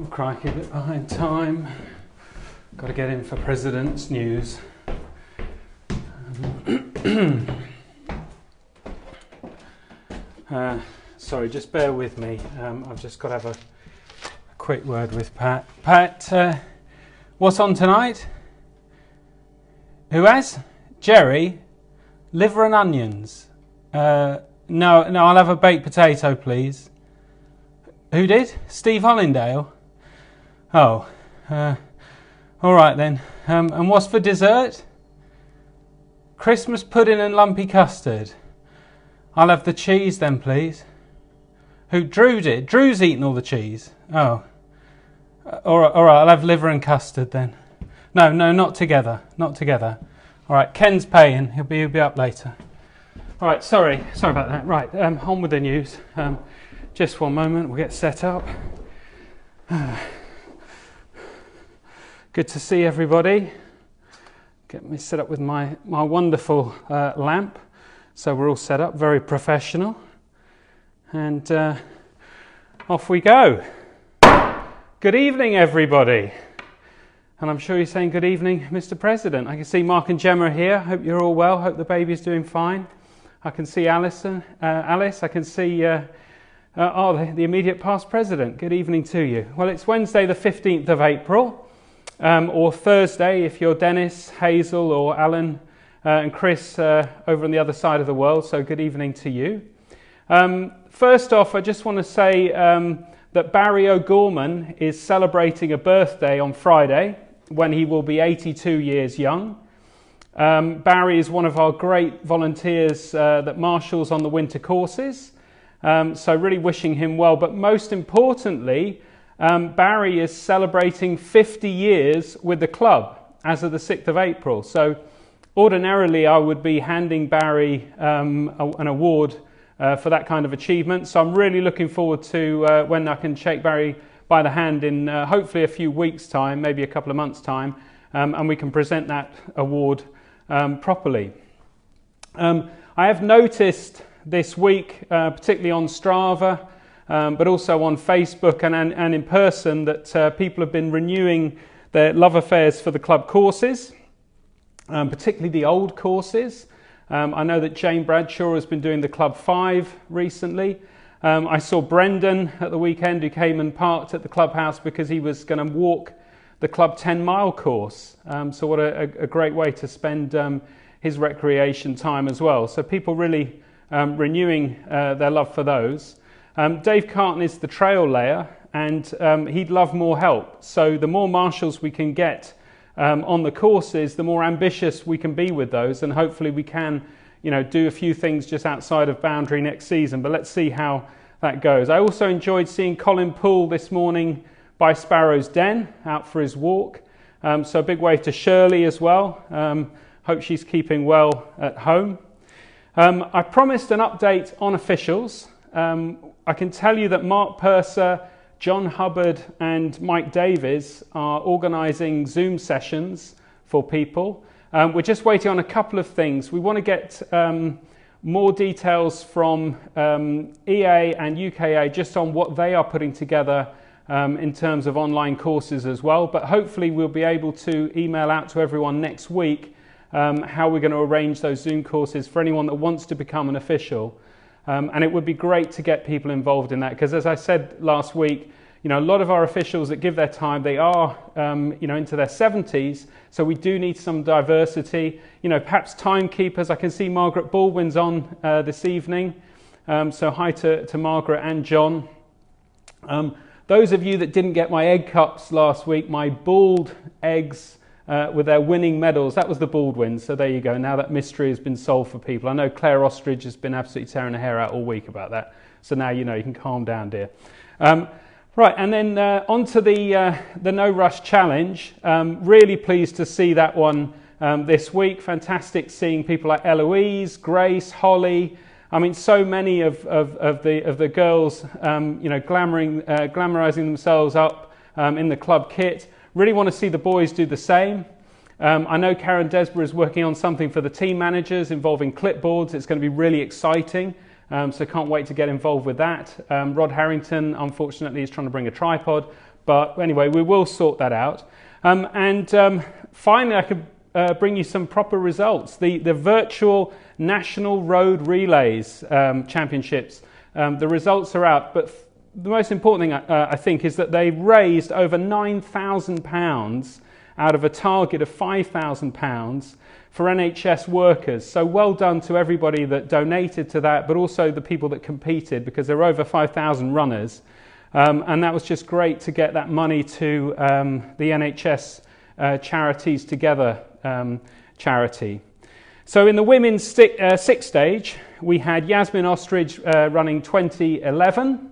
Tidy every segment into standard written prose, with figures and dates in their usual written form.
Crikey, a bit behind time. Got to get in for President's News. Sorry, just bear with me. I've just got to have a quick word with Pat. Pat, what's on tonight? Who has? Jerry? Liver and onions? No, I'll have a baked potato, please. Who did? Steve Hollindale? Oh, all right then. And what's for dessert? Christmas pudding and lumpy custard. I'll have the cheese then, please. Who? Drew did? Drew's eaten all the cheese. Oh. All right, I'll have liver and custard then. No, not together. Not together. All right, Ken's paying. He'll be up later. All right, sorry about that. Right, on with the news. Just one moment, we'll get set up. Good to see everybody. Get me set up with my wonderful lamp. So we're all set up, very professional. And off we go. Good evening, everybody. And I'm sure you're saying good evening, Mr. President. I can see Mark and Gemma here. Hope you're all well. Hope the baby's doing fine. I can see Alice. I can see the immediate past president. Good evening to you. Well, it's Wednesday the 15th of April, or Thursday if you're Dennis, Hazel or Alan and Chris over on the other side of the world. So good evening to you. First off, I just want to say that Barry O'Gorman is celebrating a birthday on Friday when he will be 82 years young. Barry is one of our great volunteers that marshals on the winter courses. So really wishing him well. But most importantly, Barry is celebrating 50 years with the club as of the 6th of April. So ordinarily I would be handing Barry an award for that kind of achievement. So I'm really looking forward to when I can shake Barry by the hand in hopefully a few weeks' time, maybe a couple of months' time, and we can present that award properly. I have noticed this week, particularly on Strava, but also on Facebook and in person, that people have been renewing their love affairs for the club courses, particularly the old courses. I know that Jane Bradshaw has been doing the Club 5 recently. I saw Brendan at the weekend who came and parked at the clubhouse because he was going to walk the Club 10-mile course. So what a great way to spend his recreation time as well. So people really renewing their love for those. Dave Carton is the trail layer, and he'd love more help. So the more marshals we can get on the courses, the more ambitious we can be with those, and hopefully we can, do a few things just outside of boundary next season. But let's see how that goes. I also enjoyed seeing Colin Poole this morning by Sparrow's Den, out for his walk. So a big wave to Shirley as well. Hope she's keeping well at home. I promised an update on officials. I can tell you that Mark Purser, John Hubbard and Mike Davies are organising Zoom sessions for people. We're just waiting on a couple of things. We want to get more details from EA and UKA just on what they are putting together in terms of online courses as well. But hopefully we'll be able to email out to everyone next week how we're going to arrange those Zoom courses for anyone that wants to become an official. And it would be great to get people involved in that, because as I said last week, a lot of our officials that give their time, they are, into their 70s, so we do need some diversity. Perhaps timekeepers. I can see Margaret Baldwin's on this evening, so hi to Margaret and John. Those of you that didn't get my egg cups last week, my bald eggs with their winning medals, that was the Baldwins, so there you go. Now that mystery has been solved for people. I know Claire Ostrich has been absolutely tearing her hair out all week about that, so now you can calm down, dear. Right, and then on to the No Rush Challenge. Really pleased to see that one this week. Fantastic seeing people like Eloise, Grace, Holly. I mean, so many of the girls, glamorizing themselves up in the club kit. Really want to see the boys do the same. I know Karen Desborough is working on something for the team managers involving clipboards. It's going to be really exciting. So can't wait to get involved with that. Rod Harrington, unfortunately, is trying to bring a tripod. But anyway, we will sort that out. Finally, I could bring you some proper results. The virtual National Road Relays Championships, the results are out, but the most important thing I think is that they raised over £9,000 out of a target of £5,000 for NHS workers. So well done to everybody that donated to that, but also the people that competed, because there were over 5,000 runners. And that was just great to get that money to the NHS Charities Together charity. So in the women's sixth stage, we had Yasmin Ostrich running 20:11.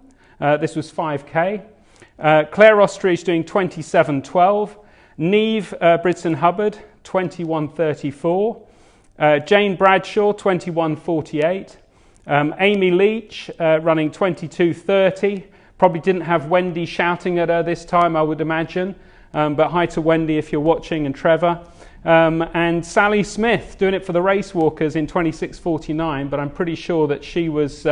This was 5K. Claire Ostrich doing 27:12. Neve Bridson Hubbard 21:34. Jane Bradshaw 21:48. Amy Leach running 22:30. Probably didn't have Wendy shouting at her this time, I would imagine. But hi to Wendy if you're watching, and Trevor. And Sally Smith doing it for the race walkers in 26:49, but I'm pretty sure that she was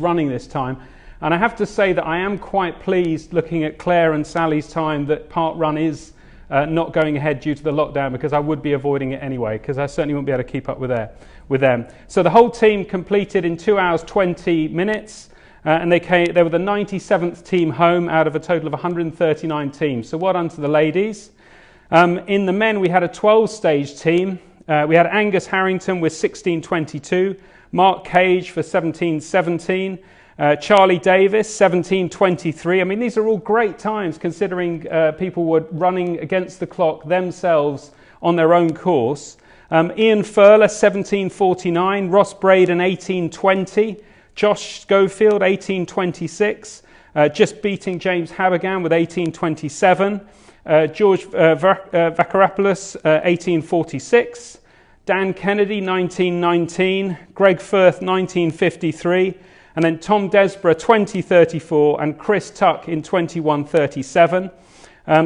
running this time. And I have to say that I am quite pleased, looking at Claire and Sally's time, that Park Run is not going ahead due to the lockdown, because I would be avoiding it anyway, because I certainly wouldn't be able to keep up with them. So the whole team completed in 2 hours 20 minutes. And they were the 97th team home out of a total of 139 teams. So well done to the ladies. In the men, we had a 12-stage team. We had Angus Harrington with 16:22, Mark Cage for 17:17, Charlie Davis 17:23. I mean, these are all great times, considering people were running against the clock themselves on their own course. Ian Furler 17:49, Ross Braden 18:20. Josh Schofield, 18:26, just beating James Habergan with 18:27. George Vakaropoulos, 18:46. Dan Kennedy, 19:19. Greg Firth, 19:53. And then Tom Desborough, 20:34. And Chris Tuck in 21:37.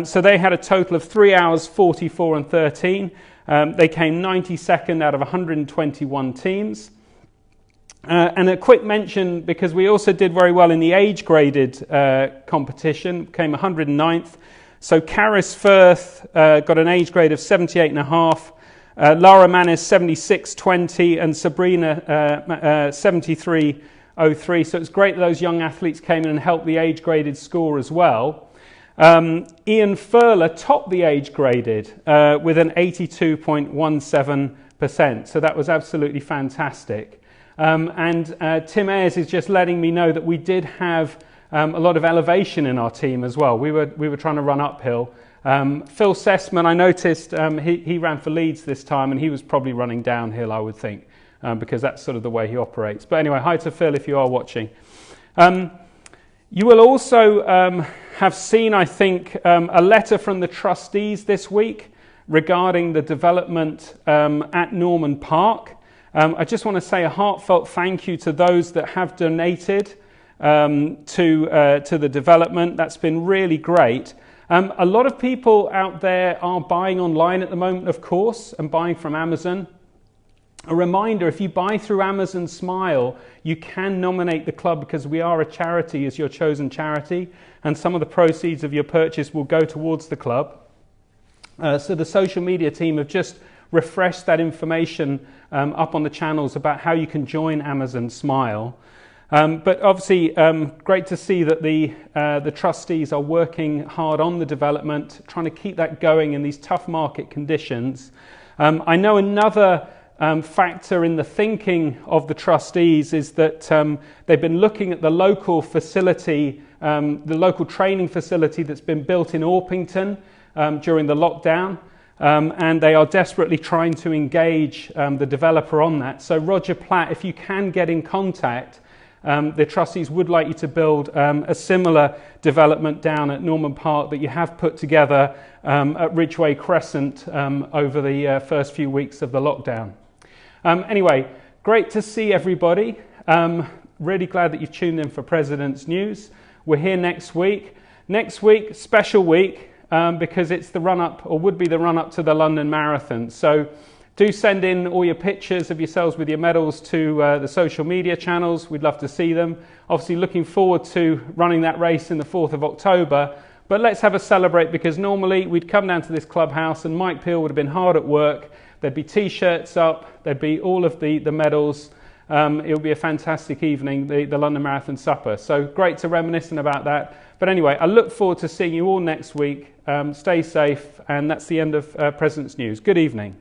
So they had a total of 3 hours, 44 and 13. They came 92nd out of 121 teams. And a quick mention, because we also did very well in the age-graded competition, came 109th. So Karis Firth got an age grade of 78.5, Lara Manis 76.20, and Sabrina 73.03. So it's great that those young athletes came in and helped the age-graded score as well. Ian Furler topped the age-graded with an 82.17%. So that was absolutely fantastic. And Tim Ayres is just letting me know that we did have a lot of elevation in our team as well. We were trying to run uphill. Phil Sessman, I noticed he ran for Leeds this time, and he was probably running downhill, I would think, because that's sort of the way he operates. But anyway, hi to Phil if you are watching. You will also have seen, I think, a letter from the trustees this week regarding the development at Norman Park. I just want to say a heartfelt thank you to those that have donated to the development. That's been really great. A lot of people out there are buying online at the moment, of course, and buying from Amazon. A reminder, if you buy through Amazon Smile, you can nominate the club, because we are a charity as your chosen charity, and some of the proceeds of your purchase will go towards the club. So the social media team have just refreshed that information up on the channels about how you can join Amazon Smile. But obviously, great to see that the trustees are working hard on the development, trying to keep that going in these tough market conditions. I know another factor in the thinking of the trustees is that they've been looking at the local facility, the local training facility that's been built in Orpington during the lockdown. And they are desperately trying to engage the developer on that. So Roger Platt, if you can get in contact, the trustees would like you to build a similar development down at Norman Park that you have put together at Ridgeway Crescent over the first few weeks of the lockdown. Anyway, great to see everybody. Really glad that you've tuned in for President's News. We're here next week. Next week, special week. Because it's the run-up, or would be the run-up to the London Marathon. So Do send in all your pictures of yourselves with your medals to the social media channels. We'd love to see them. Obviously looking forward to running that race in the 4th of October. But let's have a celebrate, because normally we'd come down to this clubhouse and Mike Peel would have been hard at work. There'd be t-shirts up, there'd be all of the medals. It would be a fantastic evening, the London Marathon Supper. So great to reminisce about that. But anyway, I look forward to seeing you all next week. Stay safe, and that's the end of President's News. Good evening.